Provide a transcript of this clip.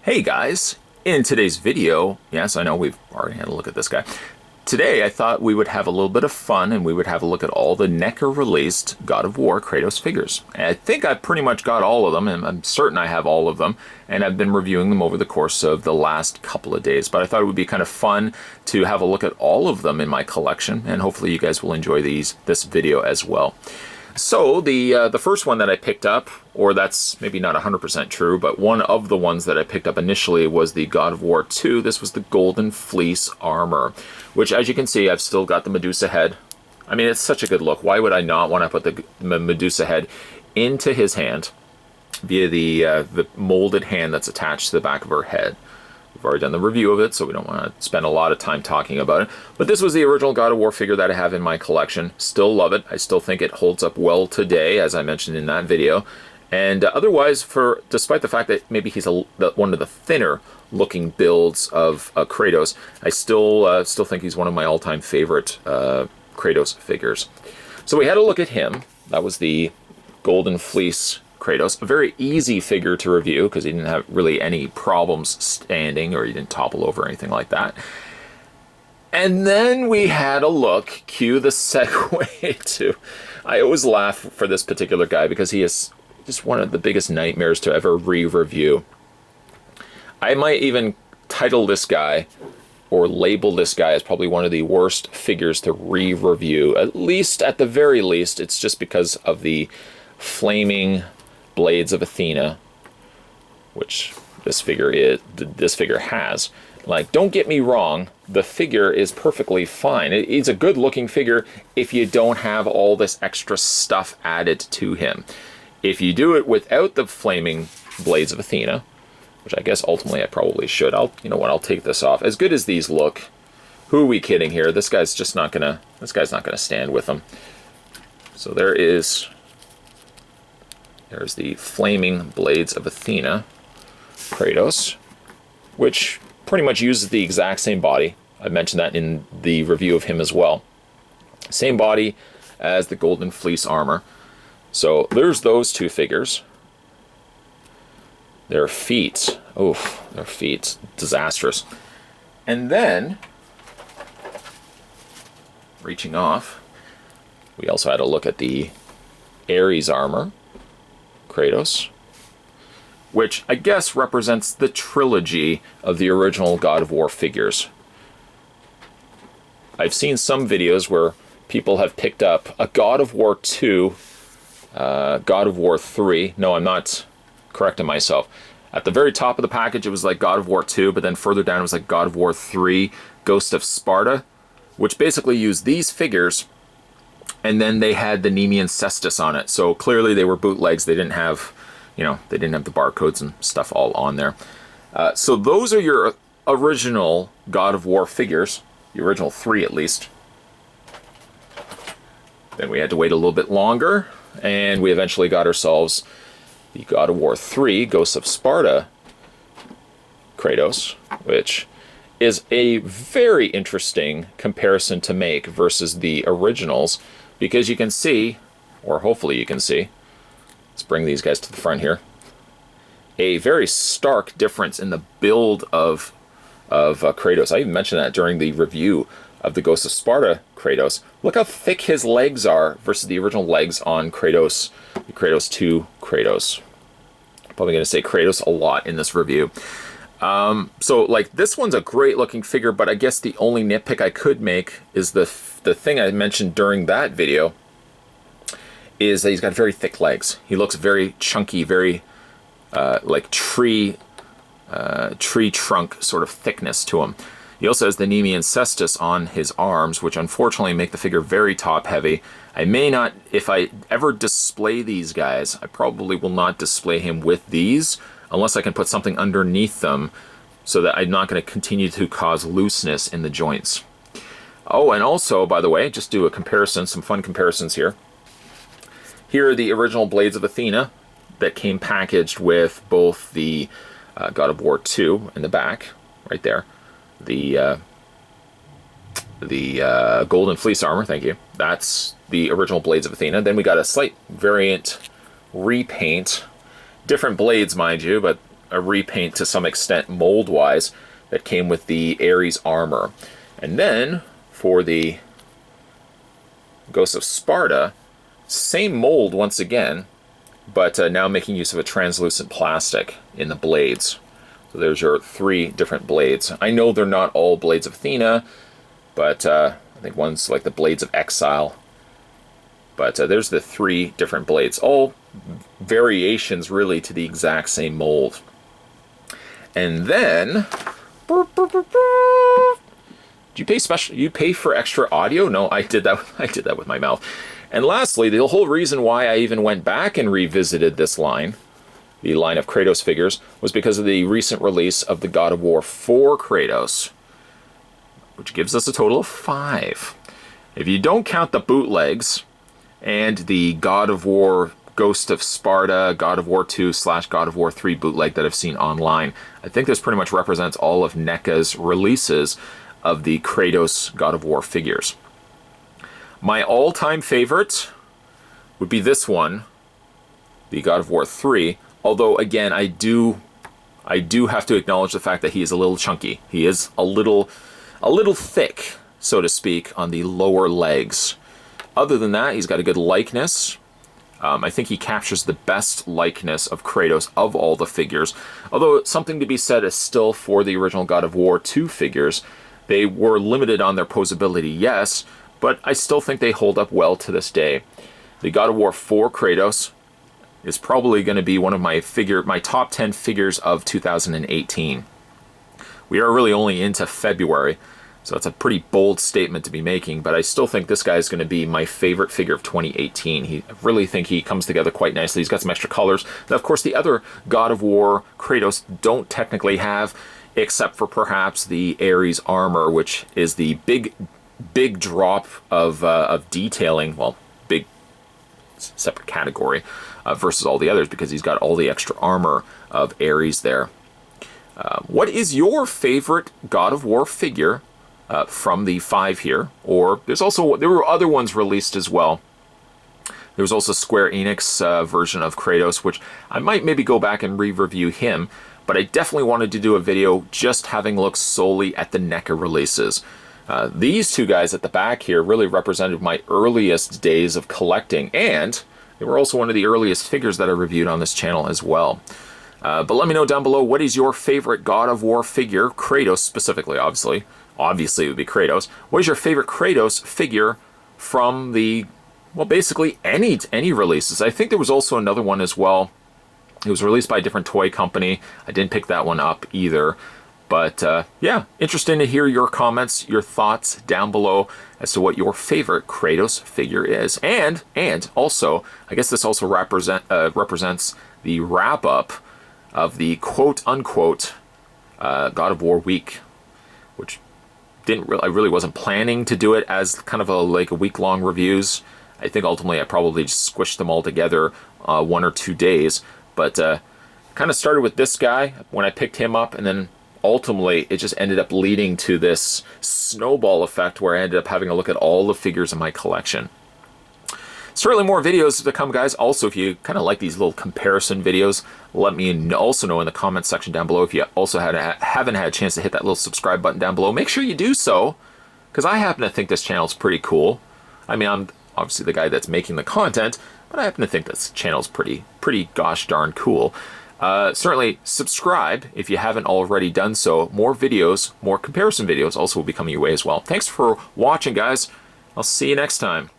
Hey guys, in today's video, yes, I know we've already had a look at this guy. Today I thought we would have a little bit of fun and we would have a look at all the NECA released God of War Kratos figures. And I think I've pretty much got all of them, and I'm certain I have all of them, and I've been reviewing them over the course of the last couple of days. But I thought it would be kind of fun to have a look at all of them in my collection, and hopefully you guys will enjoy this video as well. So the first one that I picked up, or that's maybe not 100% true, but one of the ones that I picked up initially was the God of War 2. This was the Golden Fleece armor, which, as you can see, I've still got the Medusa head. I mean, it's such a good look. Why would I not want to put the Medusa head into his hand via the molded hand that's attached to the back of her head? We've already done the review of it, so we don't want to spend a lot of time talking about it. But this was the original God of War figure that I have in my collection. Still love it. I still think it holds up well today, as I mentioned in that video. And otherwise, despite the fact that maybe he's one of the thinner looking builds of Kratos, I still think he's one of my all-time favorite Kratos figures. So we had a look at him. That was the Golden Fleece Kratos. A very easy figure to review because he didn't have really any problems standing, or he didn't topple over or anything like that. And then we had a look, cue the segue to, I always laugh for this particular guy because he is just one of the biggest nightmares to ever re-review. I might even title this guy or label this guy as probably one of the worst figures to re-review. At the very least, it's just because of the flaming blades of Athena, which this figure has. Like, don't get me wrong, the figure is perfectly fine. It's a good looking figure if you don't have all this extra stuff added to him. If you do it without the flaming blades of Athena, which I guess ultimately I probably should, you know what, I'll take this off. As good as these look, who are we kidding here? This guy's not gonna stand with them. So there's the flaming blades of Athena, Kratos, which pretty much uses the exact same body. I mentioned that in the review of him as well. Same body as the Golden Fleece armor. So there's those two figures. Their feet, disastrous. And then, reaching off, we also had a look at the Ares armor, Kratos, which I guess represents the trilogy of the original God of War figures. I've seen some videos where people have picked up a God of War 2, God of War 3. No, I'm not correcting myself. At the very top of the package, it was like God of War 2, but then further down it was like God of War 3, Ghost of Sparta, which basically used these figures, and then they had the Nemean cestus on it. So clearly they were bootlegs. They didn't have, the barcodes and stuff all on there. So those are your original God of War figures, the original 3 at least. Then we had to wait a little bit longer, and we eventually got ourselves the God of War 3, Ghost of Sparta Kratos, which is a very interesting comparison to make versus the originals, because you can see, or hopefully you can see, let's bring these guys to the front here, a very stark difference in the build of Kratos. I even mentioned that during the review of the Ghost of Sparta Kratos. Look how thick his legs are versus the original legs on Kratos, the Kratos 2 Kratos. I'm probably going to say Kratos a lot in this review. So, like, this one's a great looking figure, but I guess the only nitpick I could make is the thing I mentioned during that video is that he's got very thick legs. He looks very chunky, very like tree trunk sort of thickness to him. He also has the Nemean cestus on his arms, which unfortunately make the figure very top heavy. I may not, if I ever display these guys, I probably will not display him with these unless I can put something underneath them so that I'm not going to continue to cause looseness in the joints. Oh, and also, by the way, just do a comparison, some fun comparisons here. Here are the original Blades of Athena that came packaged with both the God of War 2 in the back, right there. The Golden Fleece armor, thank you. That's the original Blades of Athena. Then we got a slight variant repaint. Different blades, mind you, but a repaint to some extent mold-wise that came with the Ares armor. And then for the Ghost of Sparta, same mold once again, but now making use of a translucent plastic in the blades. So there's your 3 different blades. I know they're not all blades of Athena, but I think one's like the blades of Exile. But there's the 3 different blades, all variations really to the exact same mold. And then, do you pay special? You pay for extra audio? No, I did that. I did that with my mouth. And lastly, the whole reason why I even went back and revisited this line, the line of Kratos figures, was because of the recent release of the God of War 4 Kratos, which gives us a total of 5. If you don't count the bootlegs and the God of War Ghost of Sparta, God of War 2 / God of War 3 bootleg that I've seen online, I think this pretty much represents all of NECA's releases of the Kratos God of War figures. My all-time favorite would be this one, the God of War 3, although again I do have to acknowledge the fact that he is a little chunky. He is a little thick, so to speak, on the lower legs. Other than that, he's got a good likeness. I think he captures the best likeness of Kratos of all the figures. Although something to be said is still for the original God of War 2 figures. They were limited on their posability, yes, but I still think they hold up well to this day. The God of War 4 Kratos is probably going to be one of my top 10 figures of 2018. We are really only into February, so that's a pretty bold statement to be making, but I still think this guy is going to be my favorite figure of 2018. I really think he comes together quite nicely. He's got some extra colors that, of course, the other God of War Kratos don't technically have, except for perhaps the Ares armor, which is the big drop of detailing, well, big separate category versus all the others, because he's got all the extra armor of Ares there. What is your favorite God of War figure from the 5 here? Or there were other ones released as well. There was also Square Enix version of Kratos, which I might maybe go back and re-review him, but I definitely wanted to do a video just having looked solely at the NECA releases. These 2 guys at the back here really represented my earliest days of collecting, and they were also one of the earliest figures that I reviewed on this channel as well. But let me know down below, what is your favorite God of War figure? Kratos specifically, obviously. Obviously it would be Kratos. What is your favorite Kratos figure from the, well, basically any releases? I think there was also another one as well. It was released by a different toy company. I didn't pick that one up either. But yeah, interesting to hear your comments, your thoughts down below as to what your favorite Kratos figure is. And also, I guess this also represents the wrap-up of the quote-unquote God of War week, which I really wasn't planning to do it as kind of a week-long reviews. I think ultimately I probably just squished them all together 1 or 2 days. But kind of started with this guy when I picked him up, and then ultimately it just ended up leading to this snowball effect where I ended up having a look at all the figures in my collection. Certainly more videos to come, guys. Also, if you kind of like these little comparison videos, let me also know in the comments section down below. If you also haven't had a chance to hit that little subscribe button down below, make sure you do so, because I happen to think this channel is pretty cool. I mean, I'm obviously the guy that's making the content, but I happen to think this channel's pretty gosh darn cool. Certainly subscribe if you haven't already done so. More videos, more comparison videos also will be coming your way as well. Thanks for watching, guys. I'll see you next time.